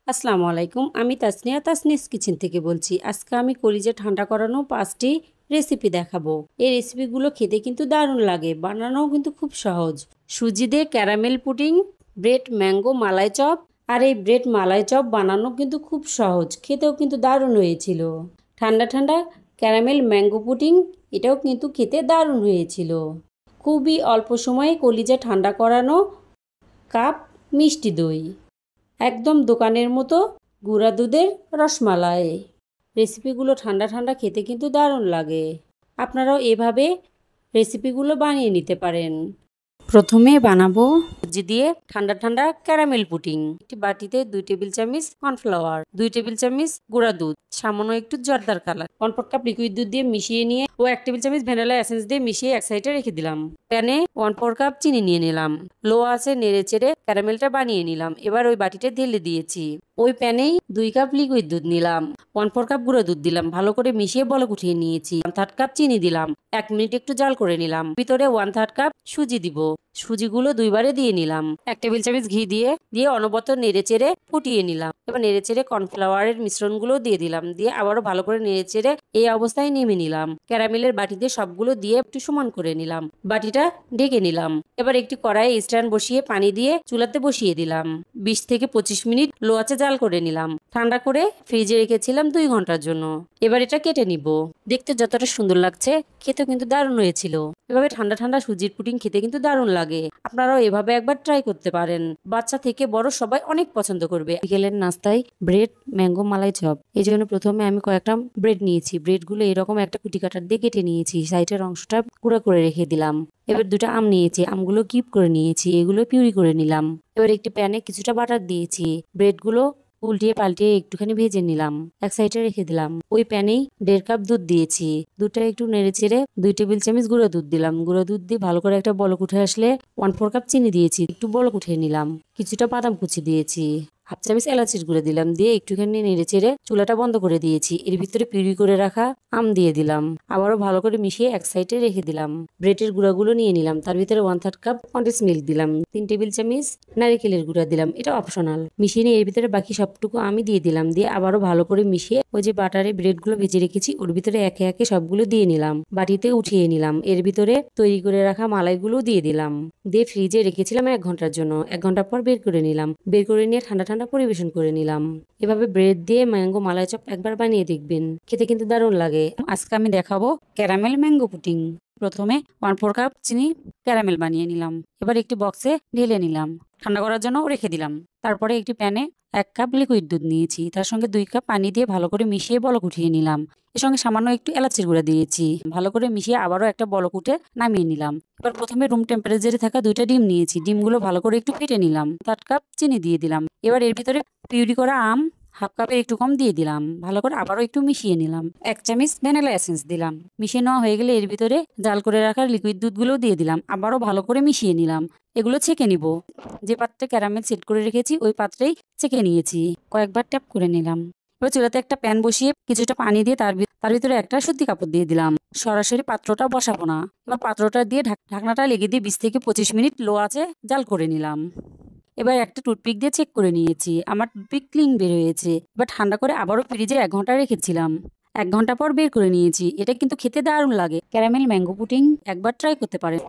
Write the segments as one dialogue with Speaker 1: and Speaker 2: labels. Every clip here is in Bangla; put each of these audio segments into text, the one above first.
Speaker 1: আসসালামু আলাইকুম। আমি তাসনিয়া তাসনিস কিচেন থেকে বলছি। আজকে আমি কলিজা ঠান্ডা করানো 5টি রেসিপি দেখাবো। এই রেসিপিগুলো খেতে কিন্তু দারুণ লাগে, বানানোও কিন্তু খুব সহজ। সুজি দিয়ে ক্যারামেল পুডিং, ব্রেড ম্যাঙ্গো মালাই চপ। আর এই ব্রেড মালাই চপ বানানো কিন্তু খুব সহজ, খেতেও কিন্তু দারুণ হয়েছিল। ঠান্ডা ঠান্ডা ক্যারামেল ম্যাঙ্গো পুডিং, এটাও কিন্তু খেতে দারুণ হয়েছিল। খুবই অল্প সময়ে কলিজা ঠান্ডা করানো কাপ মিষ্টি দই, একদম দোকানের মতো গুঁড়া দুধের রসমালাই। রেসিপিগুলো ঠান্ডা ঠান্ডা খেতে কিন্তু দারুণ লাগে। আপনারাও এভাবে রেসিপিগুলো বানিয়ে নিতে পারেন। প্রথমে বানাবো সুজি দিয়ে ঠান্ডা ঠান্ডা ক্যারামেল পুডিং। একটি বাটিতে 2 টেবিল চামচ কর্নফ্লাওয়ার, 2 টেবিল চামচ গুঁড়া দুধ, সামান্য একটু জর্দার কালার, 1/4 কাপ লিকুইড দুধ দিয়ে মিশিয়ে নিয়ে ও 1 টেবিল চামচ ভ্যানিলা এসেন্স দিয়ে মিশিয়ে এক সাইডে রেখে দিলাম। প্যানে 1/4 কাপ চিনি নিয়ে নিলাম। লো আছে নেড়ে চেড়ে ক্যারামেলটা বানিয়ে নিলাম। এবার ওই বাটিতে ঢেলে দিয়েছি। ওই প্যানেই 2 কাপ লিকুইড দুধ নিলাম, 1/4 কাপ গুঁড়া দুধ দিলাম, ভালো করে মিশিয়ে বলক উঠিয়ে নিয়েছি। 1/3 কাপ চিনি দিলাম, 1 মিনিট একটু জাল করে নিলাম। ভিতরে 1/3 কাপ সুজি দিব। সুজিগুলো দুইবারে দিয়ে নিলাম। 1 টেবিল চামচ ঘি দিয়ে অনবরত নেড়ে চেড়ে ফুটিয়ে নিলাম। এবার নেড়ে চেড়ে কর্নফ্লাওয়ারের মিশ্রণগুলো দিয়ে দিলাম। দিয়ে আবারও ভালো করে নেড়ে চেড়ে এই অবস্থায় নেমে নিলাম। ক্যারামেলের বাটিতে সবগুলো দিয়ে একটু সমান করে নিলাম। বাটিটা ঢেকে নিলাম। এবার একটি কড়াইয়ে স্ট্যান্ড বসিয়ে পানি দিয়ে চুলাতে বসিয়ে দিলাম। 20 থেকে 25 মিনিট লো আঁচে জাল করে নিলাম। ঠান্ডা করে ফ্রিজে রেখেছিলাম 2 ঘন্টার জন্য। এবার এটা কেটে নিব। দেখতে যতটা সুন্দর লাগছে, খেতেও কিন্তু দারুণ হয়েছিল। এভাবে ঠান্ডা ঠান্ডা সুজির পুডিং খেতে কিন্তু দারুণ লাগে। আপনারাও এভাবে একবার ট্রাই করতে পারেন। বাচ্চা থেকে বড় সবাই অনেক পছন্দ করবে। বিকেলের নাস্তায় ব্রেড ম্যাঙ্গো মালাই চপ, এই জন্য প্রথমে আমি কয়েকটা ব্রেড নিয়েছি। ব্রেডগুলো এরকম একটা কুটি কাটার দিয়ে কেটে নিয়েছি। সাইডের অংশটা গুঁড়া করে রেখে দিলাম। এবার 2টা আম নিয়েছি, আমগুলো কিউব করে নিয়েছি, এগুলো পিউরি করে নিলাম। এবার একটি প্যানে কিছুটা বাটার দিয়েছি। ব্রেডগুলো উল্টিয়ে পাল্টিয়ে একটুখানি ভেজে নিলাম, এক সাইডে রেখে দিলাম। ওই প্যানেই 1.5 কাপ দুধ দিয়েছি। দুধটা একটু নেড়ে চেড়ে 2 টেবিল চামচ গুঁড়ো দুধ দিলাম। গুঁড়ো দুধ দিয়ে ভালো করে একটা বলক উঠে আসলে 1/4 কাপ চিনি দিয়েছি, একটু বলক উঠিয়ে নিলাম। কিছুটা বাদাম কুচি দিয়েছি, হাফ চামচ এলাচির গুঁড়ো দিলাম। দিয়ে একটুখানি নেড়ে চেড়ে চুলাটা বন্ধ করে দিয়েছি। এর ভিতরে পিউরি করে রাখা আম দিয়ে দিলাম। আবারও ভালো করে মিশিয়ে এক সাইডে রেখে দিলাম। ব্রেডের গুঁড়াগুলো নিয়ে নিলাম। তার ভিতরে 1/3 কাপ কনডেন্স মিল্ক দিলাম, 3 টেবিল চামচ নারিকেলের গুঁড়া দিলাম, এটা অপশনাল। মিশিয়ে নিয়ে এর ভিতরে বাকি সবটুকু আমি দিয়ে দিলাম। দিয়ে আবারও ভালো করে মিশিয়ে ওই যে বাটারে ব্রেডগুলো ভেজে রেখেছি ওর ভিতরে একে একে সবগুলো দিয়ে নিলাম। বাটিতে উঠিয়ে নিলাম। এর ভিতরে তৈরি করে রাখা মালাইগুলো দিয়ে দিলাম। দিয়ে ফ্রিজে রেখেছিলাম 1 ঘন্টার জন্য। 1 ঘন্টা পর বের করে নিলাম। বের করে নিয়ে ঠান্ডা ঠান্ডা পরিবেশন করে নিলাম। এভাবে ব্রেড দিয়ে ম্যাঙ্গো মালাই চপ একবার বানিয়ে দেখবেন, খেতে কিন্তু দারুণ লাগে। আজকে আমি দেখাবো ক্যারামেল ম্যাঙ্গো পুডিং। প্রথমে 1/4 কাপ চিনি ক্যারামেল বানিয়ে নিলাম। এবার একটি বক্সে ঢেলে নিলাম, ঠান্ডা করার জন্য রেখে দিলাম। তারপরে একটি প্যানে 1 কাপ লিকুইড দুধ নিয়েছি, তার সঙ্গে 2 কাপ পানি দিয়ে ভালো করে মিশিয়ে বলক উঠিয়ে নিলাম। এর সঙ্গে সামান্য একটু এলাচির গুঁড়া দিয়েছি। ভালো করে মিশিয়ে আবারও একটা বলক উঠে নামিয়ে নিলাম। এবার প্রথমে রুম টেম্পারেচারে থাকা 2টা ডিম নিয়েছি। ডিমগুলো ভালো করে একটু ফেটে নিলাম। 1/4 কাপ চিনি দিয়ে দিলাম। এবার এর ভিতরে পিউরি করা আম হাফ কাপের একটু কম দিয়ে দিলাম। ভালো করে আবারও একটু মিশিয়ে নিলাম। 1 চামচ ভ্যানিলা এসেন্স দিলাম। মিশিয়ে নেওয়া হয়ে গেলে এর ভিতরে জাল করে রাখা লিকুইড দুধগুলো দিয়ে দিলাম। আবারও ভালো করে মিশিয়ে নিলাম। এগুলো ছেঁকে নিব। যে পাত্রে ক্যারামেল সেট করে রেখেছি ওই পাত্রেই ছেঁকে নিয়েছি। কয়েকবার ট্যাপ করে নিলাম। এবার চুলাতে একটা প্যান বসিয়ে কিছুটা পানি দিয়ে তার ভিতরে একটা সুতি কাপড় দিয়ে দিলাম। সরাসরি পাত্রটা বসাবো না। এবার পাত্রটা দিয়ে ঢাকনাটা লেগে দিয়ে 20 থেকে 25 মিনিট লো আঁচে জাল করে নিলাম। এবার একটা টুথপিক দিয়ে চেক করে নিয়েছি, আমার টুথপিক ক্লিন বের হয়েছে। এবার ঠান্ডা করে আবারও ফ্রিজে 1 ঘন্টা রেখেছিলাম। 1 ঘন্টা পর বের করে নিয়েছি। এটা কিন্তু খেতে দারুণ লাগে। ক্যারামেল ম্যাঙ্গো পুডিং একবার ট্রাই করতে পারেন।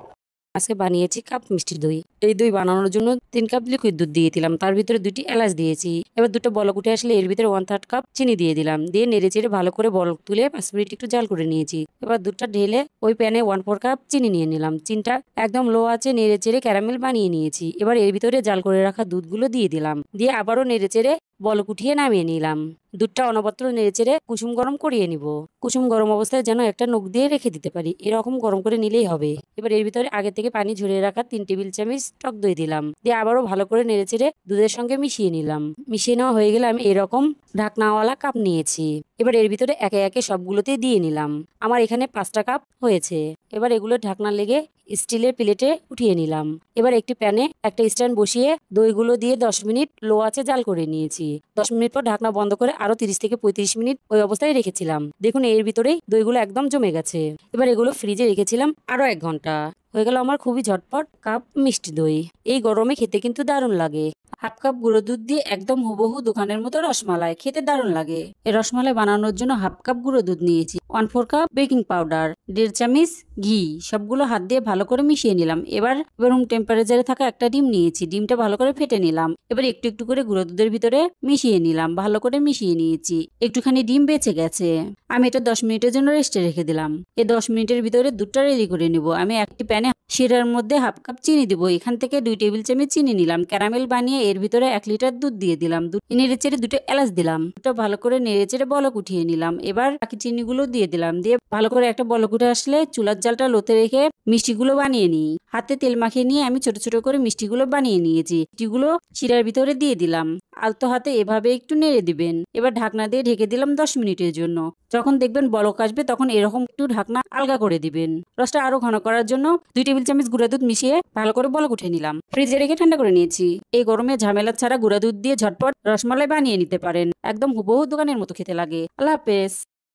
Speaker 1: আজকে বানিয়েছি কাপ মিষ্টি দই। এই দই বানানোর জন্য 3 কাপ লিকুইড দুধ দিয়ে দিলাম। তার ভিতরে 2টি এলাচ দিয়েছি। এবার 2টো বলক উঠে আসলে এর ভিতরে 1/3 কাপ চিনি দিয়ে দিলাম। দিয়ে নেড়ে চেড়ে ভালো করে বলক তুলে 5 মিনিট একটু জাল করে নিয়েছি। এবার দুধটা ঢেলে ওই প্যানে 1/4 কাপ চিনি নিয়ে নিলাম। চিনিটা একদম লো আছে নেড়ে চেড়ে ক্যারামেল বানিয়ে নিয়েছি। এবার এর ভিতরে জাল করে রাখা দুধগুলো দিয়ে দিলাম। দিয়ে আবারও নেড়ে চেড়ে বলক উঠিয়ে নামিয়ে নিলাম। দুধটা অনবরত নেড়ে চেড়ে কুসুম গরম করিয়ে নিব। কুসুম গরম অবস্থায় যেন একটা নখ দিয়ে রেখে দিতে পারি, এরকম গরম করে নিলেই হবে। এবার এর ভিতরে আগে থেকে পানি ঝরিয়ে রাখা 3 টেবিল চামচ টক দই দিলাম। দিয়ে আবারও ভালো করে নেড়ে চেড়ে দুধের সঙ্গে মিশিয়ে নিলাম। মিশিয়ে নেওয়া হয়ে গেলে আমি এরকম ঢাকনাওয়ালা কাপ নিয়েছি। এবার এর ভিতরে একে একে সবগুলোতে দিয়ে নিলাম। আমার এখানে 5টা কাপ হয়েছে। এবার এগুলো ঢাকনা লেগে স্টিলের প্লেটে উঠিয়ে নিলাম। এবার একটি প্যানে একটা স্ট্যান্ড বসিয়ে দইগুলো দিয়ে 10 মিনিট লো আঁচে জাল করে নিয়েছি। 10 মিনিট পর ঢাকনা বন্ধ করে আরো 30 থেকে 35 মিনিট ওই অবস্থায় রেখেছিলাম। দেখুন এর ভিতরেই দইগুলো একদম জমে গেছে। এবার এগুলো ফ্রিজে রেখেছিলাম আরো 1 ঘন্টা। হয়ে গেল আমার খুবই ঝটপট কাপ মিষ্টি দই। এই গরমে খেতে কিন্তু দারুণ লাগে। হাফ কাপ গুঁড়ো দুধ দিয়ে একদম হুবহু দোকানের মতো রসমালাই, খেতে দারুণ লাগে। এই রসমালাই বানানোর জন্য হাফ কাপ গুঁড়ো দুধ নিয়েছি, 1/4 কাপ বেকিং পাউডার, 1.5 চামচ ঘি, সবগুলো হাত দিয়ে ভালো করে মিশিয়ে নিলাম। এবার রুম টেম্পারেচারে থাকা একটা ডিম নিয়েছি, ডিমটা ভালো করে ফেটে নিলাম। এবার একটু একটু করে গুঁড়ো দুধের ভিতরে মিশিয়ে নিলাম, ভালো করে মিশিয়ে নিয়েছি। একটুখানি ডিম বেঁচে গেছে, আমি এটা 10 মিনিটের জন্য রেস্টে রেখে দিলাম। এই 10 মিনিটের ভিতরে দুধটা রেডি করে নিব। আমি একটি প্যানে শিরার মধ্যে হাফ কাপ চিনি দিব, এখান থেকে 2 টেবিল চামচ চিনি নিলাম। ক্যারামেল বানিয়ে এর ভিতরে 1 লিটার দুধ দিয়ে দিলাম। নেড়ে চেড়ে 2টো এলাচ দিলাম, দুটো ভালো করে নেড়ে চেড়ে বলক উঠিয়ে নিলাম। এবার বাকি চিনিগুলো দিয়ে দিলাম, দিয়ে ভালো করে একটা বলক উঠে আসলে চুলার জালটা লোতে রেখে মিষ্টিগুলো বানিয়ে নিই। হাতে তেল মাখিয়ে নিয়ে আমি ছোট ছোট করে মিষ্টিগুলো বানিয়ে নিয়েছি। মিষ্টিগুলো শিরার ভিতরে দিয়ে দিলাম, আলতো হাতে এভাবে একটু নেড়ে দিবেন। এবার ঢাকনা দিয়ে ঢেকে দিলাম 10 মিনিটের জন্য। যখন দেখবেন বলক আসবে তখন এরকম একটু ঢাকনা আলগা করে দিবেন। রসটা আরো ঘন করার জন্য 2 টেবিল চামচ গুঁড়া দুধ মিশিয়ে ভালো করে বলক উঠে নিলাম। ফ্রিজে রেখে ঠান্ডা করে নিয়েছি। এই গরমে ঝামেলা ছাড়া গুঁড়া দুধ দিয়ে ঝটপট রসমালাই বানিয়ে নিতে পারেন, একদম হুবহু দোকানের মতো খেতে লাগে। আল্লাহ হাফেজ।